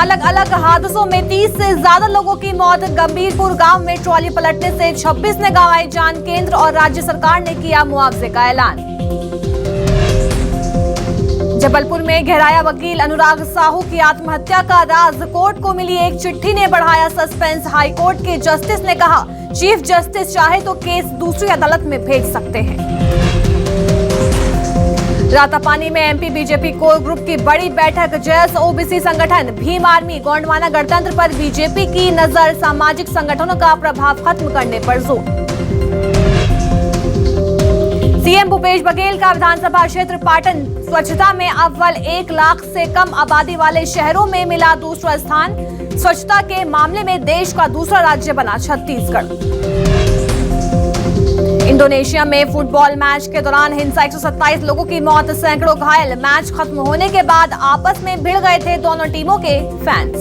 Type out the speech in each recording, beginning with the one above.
अलग अलग हादसों में 30 से ज्यादा लोगों की मौत। गंभीरपुर गांव में ट्रॉली पलटने से 26 ने गंवाई जान। केंद्र और राज्य सरकार ने किया मुआवजे का ऐलान। जबलपुर में गहराया वकील अनुराग साहू की आत्महत्या का राज। कोर्ट को मिली एक चिट्ठी ने बढ़ाया सस्पेंस। हाईकोर्ट के जस्टिस ने कहा, चीफ जस्टिस चाहे तो केस दूसरी अदालत में भेज सकते हैं। रातापानी में एमपी बीजेपी कोर ग्रुप की बड़ी बैठक। जैस ओबीसी संगठन, भीम आर्मी, गोंडवाना गणतंत्र पर बीजेपी की नजर। सामाजिक संगठनों का प्रभाव खत्म करने पर जोर। सीएम भूपेश बघेल का विधानसभा क्षेत्र पाटन स्वच्छता में अव्वल। 1 लाख से कम आबादी वाले शहरों में मिला दूसरा स्थान। स्वच्छता के मामले में देश का दूसरा राज्य बना छत्तीसगढ़। इंडोनेशिया में फुटबॉल मैच के दौरान हिंसा, 127 लोगों की मौत, सैकड़ों घायल। मैच खत्म होने के बाद आपस में भिड़ गए थे दोनों टीमों के फैंस।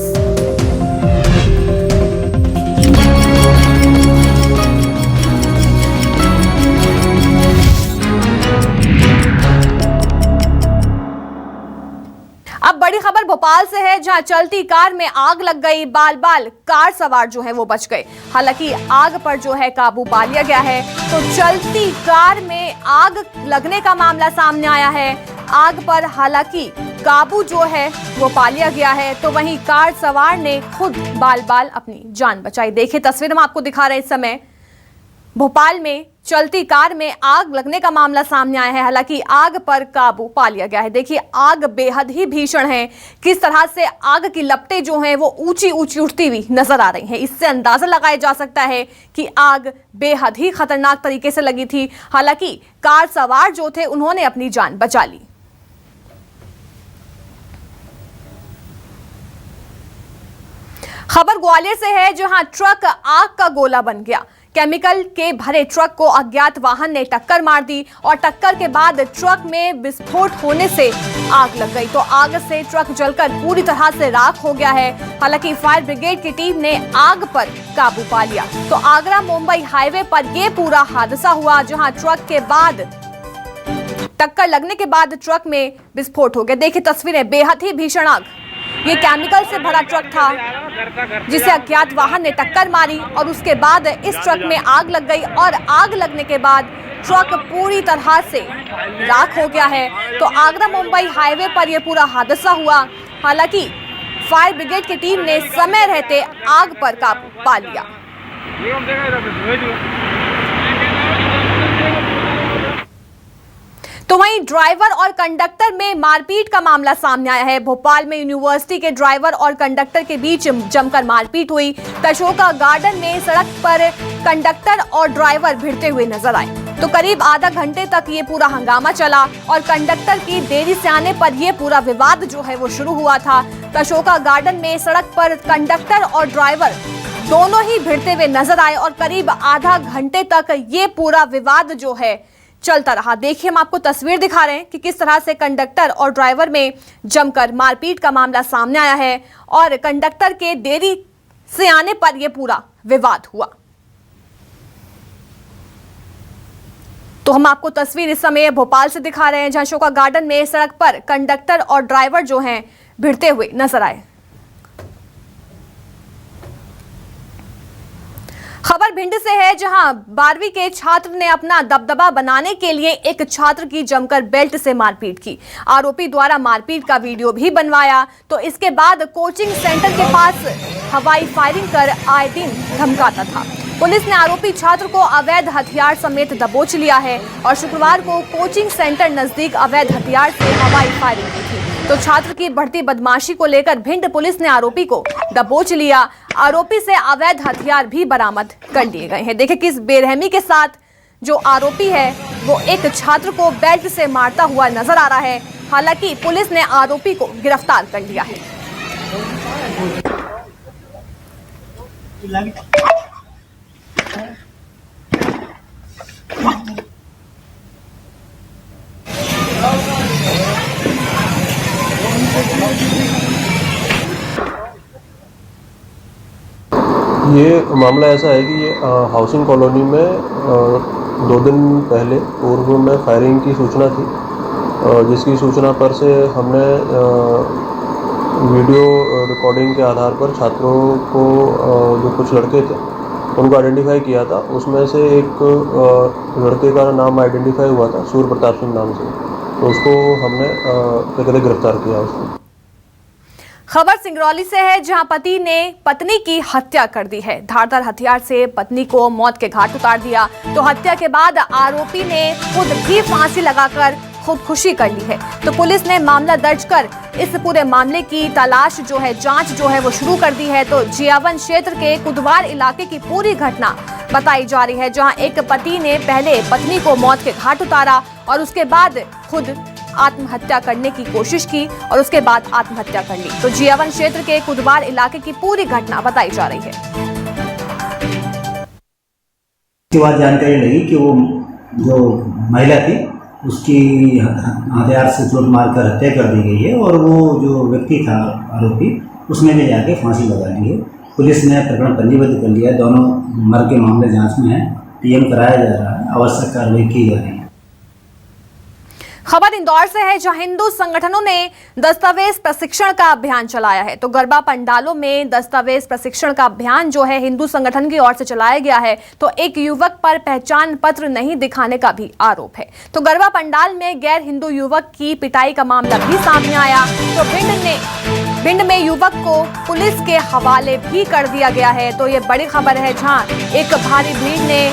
अब बड़ी खबर भोपाल से है, जहां चलती कार में आग लग गई। बाल कार सवार जो है वो बच गए। हालांकि आग पर जो है काबू पा लिया गया है। तो चलती कार में आग लगने का मामला सामने आया है। आग पर हालांकि काबू जो है वो पा लिया गया है। तो वहीं कार सवार ने खुद बाल अपनी जान बचाई। देखिए तस्वीर हम आपको दिखा रहे हैं इस समय। भोपाल में चलती कार में आग लगने का मामला सामने आया है। हालांकि आग पर काबू पा लिया गया है। देखिए आग बेहद ही भीषण है। किस तरह से आग की लपटें जो हैं वो ऊंची उठती हुई नजर आ रही हैं। इससे अंदाजा लगाया जा सकता है कि आग बेहद ही खतरनाक तरीके से लगी थी। हालांकि कार सवार जो थे उन्होंने अपनी जान बचा ली। खबर ग्वालियर से है, जहां ट्रक आग का गोला बन गया। केमिकल के भरे ट्रक को अज्ञात वाहन ने टक्कर मार दी और टक्कर के बाद ट्रक में विस्फोट होने से आग लग गई। तो आग से ट्रक जलकर पूरी तरह से राख हो गया है। हालांकि फायर ब्रिगेड की टीम ने आग पर काबू पा लिया। तो आगरा मुंबई हाईवे पर यह पूरा हादसा हुआ, जहां ट्रक के बाद टक्कर लगने के बाद ट्रक में विस्फोट हो गया। देखिए तस्वीरें, बेहद ही भीषण आग। ये केमिकल से भरा ट्रक था जिसे अज्ञात वाहन ने टक्कर मारी और उसके बाद इस ट्रक में आग लग गई और आग लगने के बाद ट्रक पूरी तरह से राख हो गया है। तो आगरा मुंबई हाईवे पर यह पूरा हादसा हुआ। हालांकि फायर ब्रिगेड की टीम ने समय रहते आग पर काबू पा लिया। तो वहीं ड्राइवर और कंडक्टर में मारपीट का मामला सामने आया है। भोपाल में यूनिवर्सिटी के ड्राइवर और कंडक्टर के बीच जमकर मारपीट हुई। तशोका गार्डन में सड़क पर कंडक्टर और ड्राइवर भिड़ते हुए नजर आए। तो करीब आधा घंटे तक ये पूरा हंगामा चला और कंडक्टर की देरी से आने पर यह पूरा विवाद जो है वो शुरू हुआ था। तशोका गार्डन में सड़क पर कंडक्टर और ड्राइवर दोनों ही भिड़ते हुए नजर आए और करीब आधा घंटे तक ये पूरा विवाद जो है चलता रहा। देखिए हम आपको तस्वीर दिखा रहे हैं कि किस तरह से कंडक्टर और ड्राइवर में जमकर मारपीट का मामला सामने आया है और कंडक्टर के देरी से आने पर यह पूरा विवाद हुआ। तो हम आपको तस्वीर इस समय भोपाल से दिखा रहे हैं, जहां अशोका गार्डन में सड़क पर कंडक्टर और ड्राइवर जो हैं भिड़ते हुए नजर आए। खबर भिंड से है, जहां 12वीं के छात्र ने अपना दबदबा बनाने के लिए एक छात्र की जमकर बेल्ट से मारपीट की। आरोपी द्वारा मारपीट का वीडियो भी बनवाया। तो इसके बाद कोचिंग सेंटर के पास हवाई फायरिंग कर आए दिन धमकाता था। पुलिस ने आरोपी छात्र को अवैध हथियार समेत दबोच लिया है और शुक्रवार को कोचिंग सेंटर नजदीक अवैध हथियार से हवाई फायरिंग की थी। तो छात्र की बढ़ती बदमाशी को लेकर भिंड पुलिस ने आरोपी को दबोच लिया। आरोपी से अवैध हथियार भी बरामद कर लिए गए हैं। देखिए किस बेरहमी के साथ जो आरोपी है वो एक छात्र को बेल्ट से मारता हुआ नजर आ रहा है। हालांकि पुलिस ने आरोपी को गिरफ्तार कर लिया है। ये मामला ऐसा है कि ये हाउसिंग कॉलोनी में 2 दिन पहले पूर्व में फायरिंग की सूचना थी, जिसकी सूचना पर से हमने वीडियो रिकॉर्डिंग के आधार पर छात्रों को जो कुछ लड़के थे उनको आइडेंटिफाई किया था। उसमें से एक लड़के का नाम आइडेंटिफाई हुआ था सूर्य प्रताप सिंह नाम से, तो उसको हमने क्या कहते गिरफ्तार किया उसको। खबर सिंगरौली से है, जहां पति ने पत्नी की हत्या कर दी है। धारदार हथियार से पत्नी को मौत के घाट उतार दिया। तो हत्या के बाद आरोपी ने खुद भी फांसी लगाकर खुदकुशी कर ली है। तो पुलिस ने मामला दर्ज कर इस पूरे मामले की तलाश जो है, जांच जो है वो शुरू कर दी है। तो जियावन क्षेत्र के कुदवार इलाके की पूरी घटना बताई जा रही है, जहां एक पति ने पहले पत्नी को मौत के घाट उतारा और उसके बाद खुद आत्महत्या करने की कोशिश की और उसके बाद आत्महत्या कर ली। तो जियावन क्षेत्र के कुदवार इलाके की पूरी घटना बताई जा रही है। इसके बाद जानकारी लगी कि वो जो महिला थी उसकी हथियार से चोट मारकर हत्या कर दी गई है और वो जो व्यक्ति था आरोपी उसने भी जाके फांसी लगा ली है। पुलिस ने प्रकरण पंजीबद्ध कर लिया है। दोनों मर्ग के मामले जांच में है, पीएम कराया जा रहा है, आवश्यक कार्रवाई की जा रही है। खबर इंदौर से है, जहां हिंदू संगठनों ने दस्तावेज प्रशिक्षण का अभियान चलाया है। तो गरबा पंडालों में दस्तावेज प्रशिक्षण का अभियान जो है हिंदू संगठन की ओर से चलाया गया है। तो एक युवक पर पहचान पत्र नहीं दिखाने का भी आरोप है। तो गरबा पंडाल में गैर हिंदू युवक की पिटाई का मामला भी सामने आया। तो भिंड में युवक को पुलिस के हवाले भी कर दिया गया है। तो ये बड़ी खबर है, जहां एक भारी भीड़ ने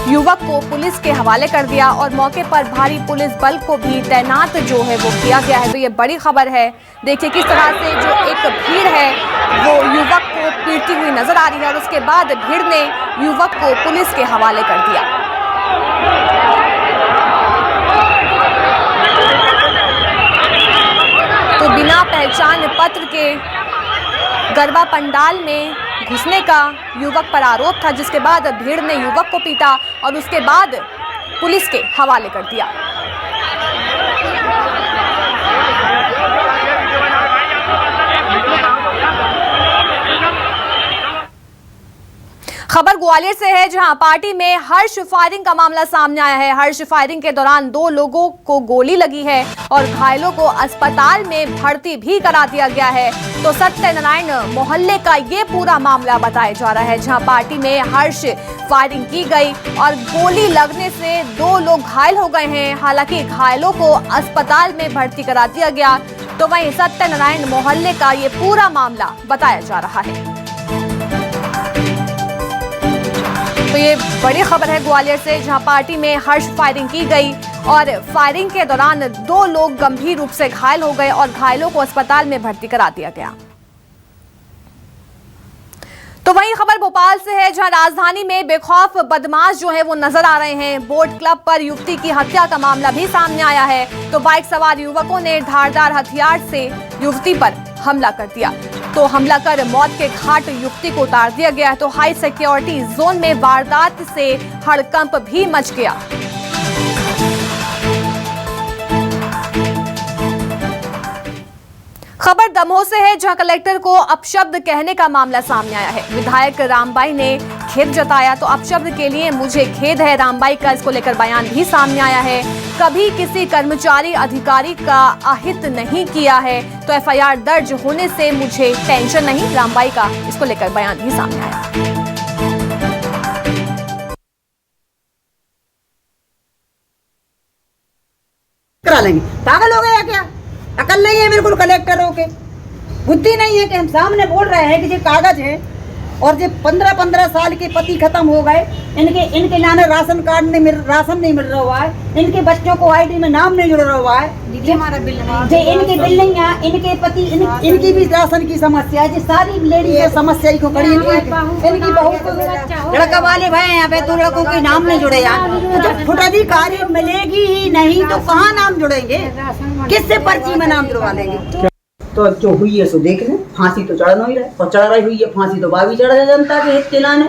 युवक को पुलिस के हवाले कर दिया और मौके पर भारी पुलिस बल को भी तैनात जो है वो किया गया है। तो ये बड़ी खबर है। देखिए किस तरह से जो एक भीड़ है वो युवक को पीटती हुई नजर आ रही है और उसके बाद भीड़ ने युवक को पुलिस के हवाले कर दिया। तो बिना पहचान पत्र के गरबा पंडाल में घुसने का युवक पर आरोप था, जिसके बाद भीड़ ने युवक को पीटा और उसके बाद पुलिस के हवाले कर दिया। खबर ग्वालियर से है, जहां पार्टी में हर्ष फायरिंग का मामला सामने आया है। हर्ष फायरिंग के दौरान 2 लोगों को गोली लगी है और घायलों को अस्पताल में भर्ती भी करा दिया गया है। तो सत्यनारायण मोहल्ले का ये पूरा मामला बताया जा रहा है, जहां पार्टी में हर्ष फायरिंग की गई और गोली लगने से 2 लोग घायल हो गए हैं। हालांकि घायलों को अस्पताल में भर्ती करा दिया गया। तो वहीं सत्यनारायण मोहल्ले का ये पूरा मामला बताया जा रहा है। तो ये बड़ी खबर है ग्वालियर से, जहां पार्टी में हर्ष फायरिंग की गई और फायरिंग के दौरान 2 लोग गंभीर रूप से घायल हो गए और घायलों को अस्पताल में भर्ती करा दिया गया। तो वहीं खबर भोपाल से है, जहां राजधानी में बेखौफ बदमाश जो है वो नजर आ रहे हैं। बोट क्लब पर युवती की हत्या का मामला भी सामने आया है। तो बाइक सवार युवकों ने धारदार हथियार से युवती पर हमला कर दिया। तो हमला कर मौत के घाट युवती को उतार दिया गया। तो हाई सिक्योरिटी जोन में वारदात से हड़कंप भी मच गया। खबर दमोह से है, जहां कलेक्टर को अपशब्द कहने का मामला सामने आया है। विधायक रामबाई ने खेद जताया। तो अपशब्द के लिए मुझे खेद है, रामबाई का इसको लेकर बयान भी सामने आया है। कभी किसी कर्मचारी अधिकारी का अहित नहीं किया है, तो एफआईआर दर्ज होने से मुझे टेंशन नहीं, रामबाई का इसको लेकर बयान भी सामने आया। करा लेंगे, पागल हो गया क्या? अकल नहीं है बिल्कुल कलेक्टरों के, बुद्धि नहीं है कि हम सामने बोल रहे हैं कि ये कागज है और जो 15-15 साल के पति खत्म हो गए, इनके नाने राशन कार्ड राशन नहीं मिल रहा है, इनके बच्चों को आईडी में नाम नहीं जुड़ रहा है, हमारा बिल नहीं, इनकी बिल नहीं है, इनके पति इनकी भी राशन की समस्या है। सारी लेडीज समस्या को कड़ी इनकी बहू को लड़का वाले भाई यहाँ पे 2 लड़कों के नाम नहीं जुड़े यार। तो जब फुटाधिकारी मिलेगी ही नहीं तो कहाँ नाम जुड़ेंगे, किससे पर्ची में नाम जुड़वा लेंगे? तो जो हुई है सो देख लें, फांसी तो चढ़ नहीं रहे और चढ़ रही हुई है, फांसी तो बागी चढ़ जाए जनता के हित के लाने,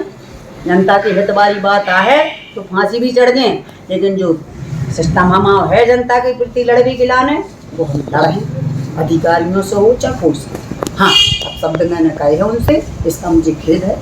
जनता के हित वाली बात है तो फांसी भी चढ़ गए। लेकिन जो सिस्टम हमा है जनता के प्रति लड़ने के लाने, वो हम लड़े अधिकारियों से हो चाहे फोर्स से। हाँ, अब शब्द मैंने कहे हैं उनसे, इसका मुझे खेद है।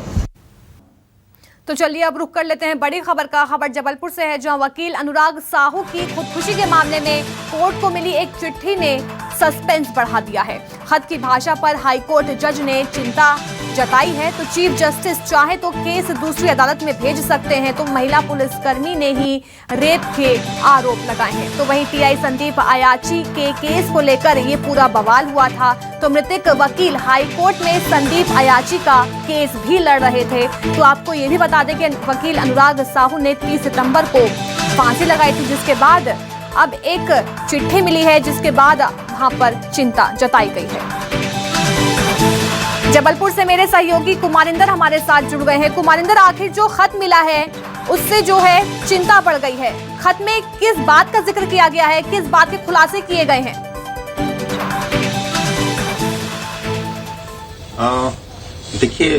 तो चलिए अब रुक कर लेते हैं बड़ी खबर का। खबर जबलपुर से है, जहां वकील अनुराग साहू की खुदकुशी के मामले में कोर्ट को मिली एक चिट्ठी ने सस्पेंस बढ़ा दिया है। खत की भाषा पर हाईकोर्ट जज ने चिंता जताई है। तो चीफ जस्टिस चाहे तो केस दूसरी अदालत में भेज सकते हैं। तो महिला पुलिसकर्मी ने ही रेप के आरोप लगाए हैं। तो वहीं टीआई संदीप अयाची के केस को लेकर ये पूरा बवाल हुआ था। तो मृतक वकील हाईकोर्ट में संदीप अयाची का केस भी लड़ रहे थे। तो आपको ये भी बता दें कि वकील अनुराग साहू ने 30 सितंबर को फांसी लगाई थी, जिसके बाद अब एक चिट्ठी मिली है, जिसके बाद वहां पर चिंता जताई गई है। जबलपुर से मेरे सहयोगी कुमारिंदर हमारे साथ जुड़ गए हैं। कुमारिंदर, आखिर जो खत मिला है उससे जो है चिंता बढ़ गई है। खत में किस बात का जिक्र किया गया है, किस बात के खुलासे किए गए हैं? देखिए,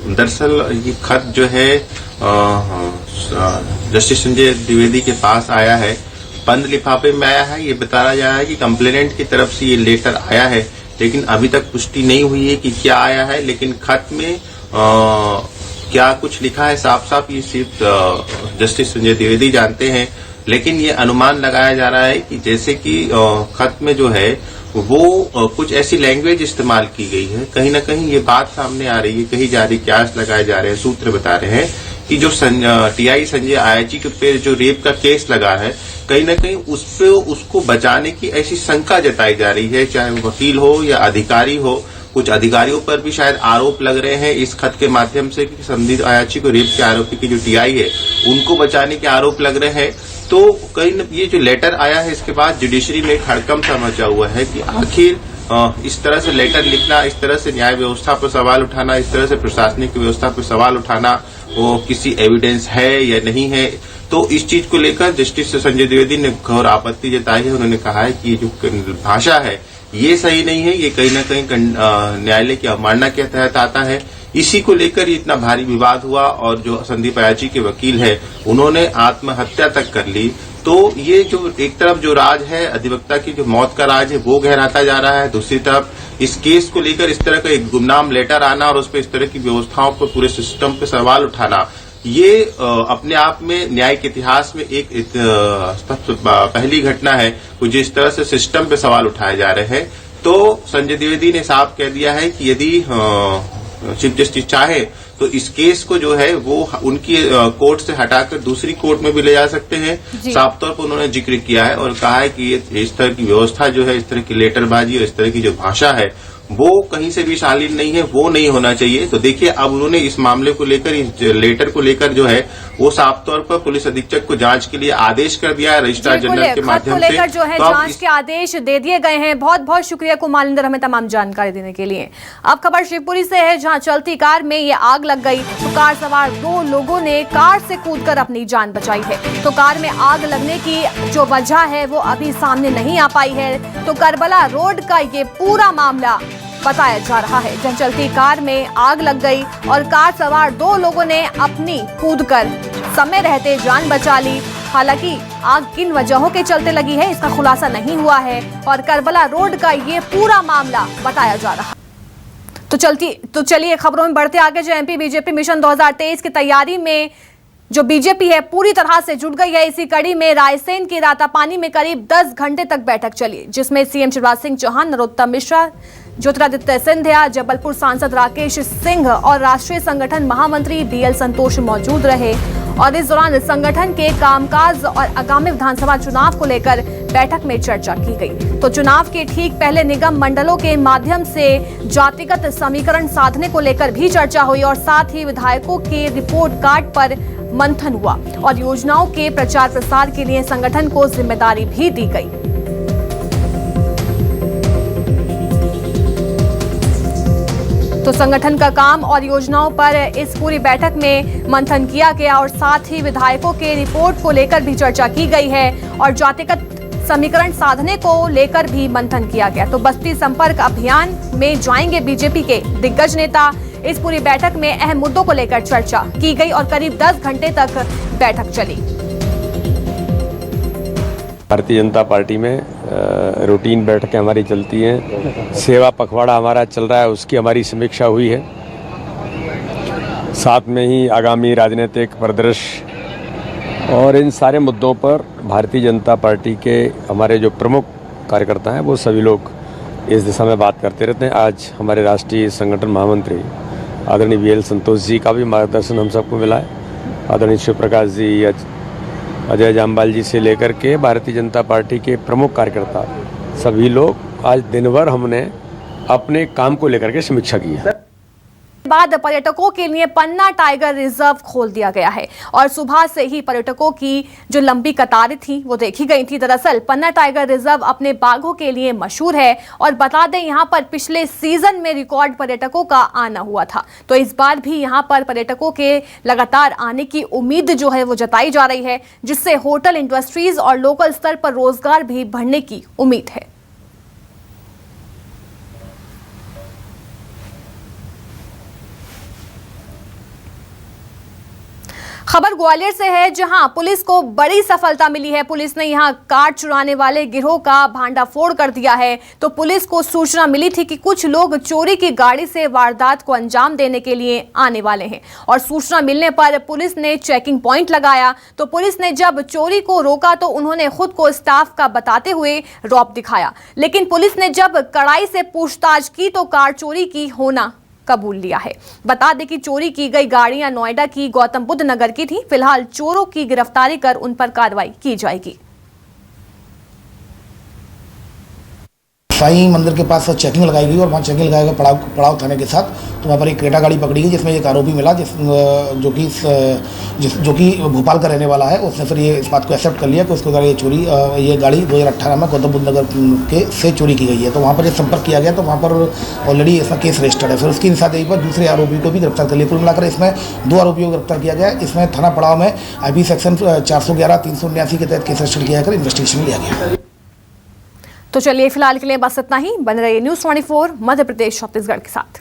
दरअसल ये खत जो है जस्टिस संजय द्विवेदी के पास आया है, बंद लिफाफे में आया है। ये बताया जा रहा है कि कंप्लेनेंट की तरफ से ये लेटर आया है, लेकिन अभी तक पुष्टि नहीं हुई है कि क्या आया है। लेकिन खत में क्या कुछ लिखा है साफ साफ ये सिर्फ जस्टिस संजय द्विवेदी जानते हैं। लेकिन ये अनुमान लगाया जा रहा है कि जैसे कि खत में जो है वो कुछ ऐसी लैंग्वेज इस्तेमाल की गई है। कहीं ना कहीं ये बात सामने आ रही है, कही जा रही, क्यास लगाए जा रहे हैं, सूत्र बता रहे हैं कि जो टीआई संजय अयाची के पे जो रेप का केस लगा है, कहीं ना कहीं उस पे उसको बचाने की ऐसी शंका जताई जा रही है, चाहे वो वकील हो या अधिकारी हो। कुछ अधिकारियों पर भी शायद आरोप लग रहे हैं इस खत के माध्यम से कि संदीप अयाची को रेप के आरोपी की जो टीआई है उनको बचाने के आरोप लग रहे हैं। तो कहीं ये जो लेटर आया है, इसके बाद जुडिशरी में एक हड़कंप सा मचा हुआ है कि आखिर इस तरह से लेटर लिखना, इस तरह से न्याय व्यवस्था पर सवाल उठाना, इस तरह से प्रशासनिक व्यवस्था पर सवाल उठाना, वो किसी एविडेंस है या नहीं है। तो इस चीज को लेकर जस्टिस संजय द्विवेदी ने घोर आपत्ति जताई है। उन्होंने कहा है कि ये जो भाषा है ये सही नहीं है, ये कहीं ना कहीं न्यायालय की अवमानना के तहत आता है। इसी को लेकर इतना भारी विवाद हुआ और जो संदीप अयाची के वकील है उन्होंने आत्महत्या तक कर ली। तो ये जो एक तरफ जो राज है अधिवक्ता की जो मौत का राज है वो गहराता जा रहा है, दूसरी तरफ इस केस को लेकर इस तरह का एक गुमनाम लेटर आना और उस पर इस तरह की व्यवस्थाओं पर पूरे सिस्टम पर सवाल उठाना, ये अपने आप में न्याय के इतिहास में एक पहली घटना है जिस तरह से सिस्टम पे सवाल उठाए जा रहे हैं। तो संजय द्विवेदी ने साफ कह दिया है कि यदि चीफ जस्टिस चाहे तो इस केस को जो है वो उनकी कोर्ट से हटाकर दूसरी कोर्ट में भी ले जा सकते हैं। साफ तौर पर उन्होंने जिक्र किया है और कहा है कि इस तरह की व्यवस्था जो है, इस तरह की लेटरबाजी और इस तरह की जो भाषा है वो कहीं से भी शालीन नहीं है, वो नहीं होना चाहिए। तो देखिए, अब उन्होंने इस मामले को लेकर, इस लेटर को लेकर जो है वो साफ तौर पर पुलिस अधीक्षक को जांच के लिए आदेश कर दिया है रजिस्ट्रार जनरल के माध्यम से। लेकर जो है जांच के आदेश दे दिए गए हैं। बहुत बहुत शुक्रिया कुमारिंदर हमें तमाम जानकारी देने के लिए। अब खबर शिवपुरी से है, जहां चलती कार में ये आग लग गई। तो कार सवार 2 लोगों ने कार से कूदकर अपनी जान बचाई है। तो कार में आग लगने की जो वजह है वो अभी सामने नहीं आ पाई है। तो करबला रोड का ये पूरा मामला बताया जा रहा है, जहां चलती कार में आग लग गई और कार सवार 2 लोगों ने अपनी कूदकर समय रहते जान बचा ली। हालांकि आग किन वजहों के चलते लगी है इसका खुलासा नहीं हुआ है और करबला रोड का ये पूरा मामला बताया जा रहा है। तो चलिए खबरों में बढ़ते आगे। जो एमपी बीजेपी मिशन 2023 की तैयारी में जो बीजेपी है पूरी तरह से जुट गई है। इसी कड़ी में रायसेन के रातापानी में करीब 10 घंटे तक बैठक चली, जिसमें सीएम शिवराज सिंह चौहान, नरोत्तम मिश्रा, ज्योतिरादित्य सिंधिया, जबलपुर सांसद राकेश सिंह और राष्ट्रीय संगठन महामंत्री बीएल संतोष मौजूद रहे। और इस दौरान संगठन के कामकाज और आगामी विधानसभा चुनाव को लेकर बैठक में चर्चा की गई। तो चुनाव के ठीक पहले निगम मंडलों के माध्यम से जातिगत समीकरण साधने को लेकर भी चर्चा हुई और साथ ही विधायकों के रिपोर्ट कार्ड पर मंथन हुआ और योजनाओं के प्रचार प्रसार के लिए संगठन को जिम्मेदारी भी दी गई। तो संगठन का काम और योजनाओं पर इस पूरी बैठक में मंथन किया गया और साथ ही विधायकों के रिपोर्ट को लेकर भी चर्चा की गई है और जातिगत समीकरण साधने को लेकर भी मंथन किया गया। तो बस्ती संपर्क अभियान में जाएंगे बीजेपी के दिग्गज नेता। इस पूरी बैठक में अहम मुद्दों को लेकर चर्चा की गई और करीब 10 घंटे तक बैठक चली। भारतीय जनता पार्टी में रूटीन बैठकें हमारी चलती हैं। सेवा पखवाड़ा हमारा चल रहा है, उसकी हमारी समीक्षा हुई है। साथ में ही आगामी राजनीतिक परिदृश्य और इन सारे मुद्दों पर भारतीय जनता पार्टी के हमारे जो प्रमुख कार्यकर्ता हैं वो सभी लोग इस दिशा में बात करते रहते हैं। आज हमारे राष्ट्रीय संगठन महामंत्री आदरणीय VL संतोष जी का भी मार्गदर्शन हम सबको मिला है। आदरणीय शिव प्रकाश जी, अजय जामवाल जी से लेकर के भारतीय जनता पार्टी के प्रमुख कार्यकर्ता सभी लोग आज दिन भर हमने अपने काम को लेकर के समीक्षा की है। बाद पर्यटकों के लिए पन्ना टाइगर रिजर्व खोल दिया गया है और सुबह से ही पर्यटकों की जो लंबी कतारें थी वो देखी गई थी। दरअसल पन्ना टाइगर रिजर्व अपने बाघों के लिए मशहूर है और बता दें यहाँ पर पिछले सीजन में रिकॉर्ड पर्यटकों का आना हुआ था, तो इस बार भी यहाँ पर पर्यटकों के लगातार आने की उम्मीद जो है वो जताई जा रही है, जिससे होटल इंडस्ट्रीज और लोकल स्तर पर रोजगार भी बढ़ने की उम्मीद है। खबर ग्वालियर से है, जहां पुलिस को बड़ी सफलता मिली है। पुलिस ने यहां कार चुराने वाले गिरोह का भांडाफोड़ कर दिया है। तो पुलिस को सूचना मिली थी कि कुछ लोग चोरी की गाड़ी से वारदात को अंजाम देने के लिए आने वाले हैं और सूचना मिलने पर पुलिस ने चेकिंग पॉइंट लगाया। तो पुलिस ने जब चोरी को रोका तो उन्होंने खुद को स्टाफ का बताते हुए रौब दिखाया, लेकिन पुलिस ने जब कड़ाई से पूछताछ की तो कार चोरी की होना कबूल लिया है। बता दें कि चोरी की गई गाड़ियां नोएडा की गौतम बुद्ध नगर की थी। फिलहाल चोरों की गिरफ्तारी कर उन पर कार्रवाई की जाएगी। साईं मंदिर के पास चेकिंग लगाई गई और वहाँ चेकिंग लगाएगा पड़ाव थाने के साथ। तो वहाँ पर एक क्रेटा गाड़ी पकड़ी गई जिसमें एक आरोपी मिला जो कि भोपाल का रहने वाला है। उसने फिर ये इस बात को एक्सेप्ट कर लिया कि उसके द्वारा ये गाड़ी 2018 में गौतम बुद्ध नगर से चोरी की गई है। तो वहाँ पर जब संपर्क किया गया तो वहाँ पर ऑलरेडी इसका केस रजिस्टर्ड है। फिर उसकी निशानदेही पर दूसरे आरोपी को भी गिरफ्तार कर लिया। कुल मिलाकर इसमें 2 आरोपियों को गिरफ्तार किया गया। इसमें थाना पड़ाव में IB सेक्शन 411, 379 के तहत केस रजिस्टर्ड किया कर इन्वेस्टिगेशन लिया गया। तो चलिए फिलहाल के लिए बस इतना ही। बने रहिए News 24 मध्य प्रदेश छत्तीसगढ़ के साथ।